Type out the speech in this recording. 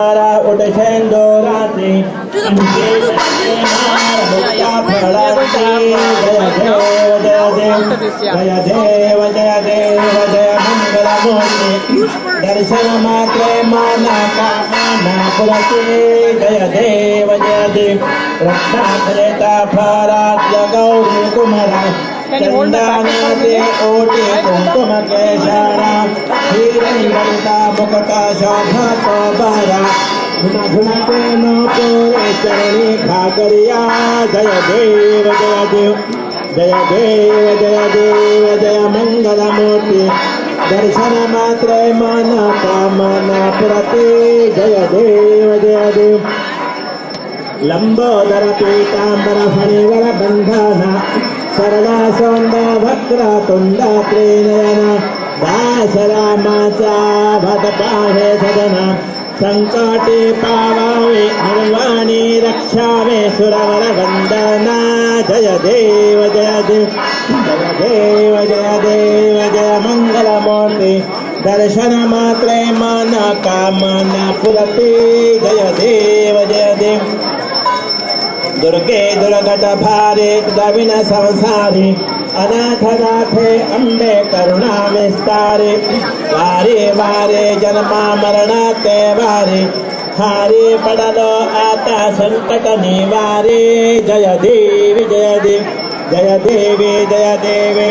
उठेंदो रात्रि जय देव जय देव जय मंगलमूर्ति दर्शन मात्रे माना कामना पुरते जय देव रत्नाकरेता फराज्य गौरी कुमारा चंदनाते ओटे कुंकुम केशरा हिरण्यवलिता मुकुटा शोभा बारा गुना गुना न पोरे चरणी खाकरिया जय देव जय देव जय देव जय देव जय मंगलमूर्ति दर्शन मात्रे मन कामना पुरते जय देव लंबोदर पीतांबर फणिवर बंधना सरला सौंद भक्र तुंड त्रिनयन दासरामाचा भटपाहे सदना संकटे पावावे निर्वाणी रक्षावे सुरवर वंदना जय देव जय देव जय देव जय देव जय मंगलमूर्ति दर्शन मात्रे मन कामना पुरते जय देव दुर्गे दुर्गत भारे दविन संसारी अनाथ नाथे अम्बे करुणा विस्तारे वारे वारे जन्मा मरणाते वारे हारे पड़लो आता संकट निवारे जय देवी जय देवी जय देवी जय देवी।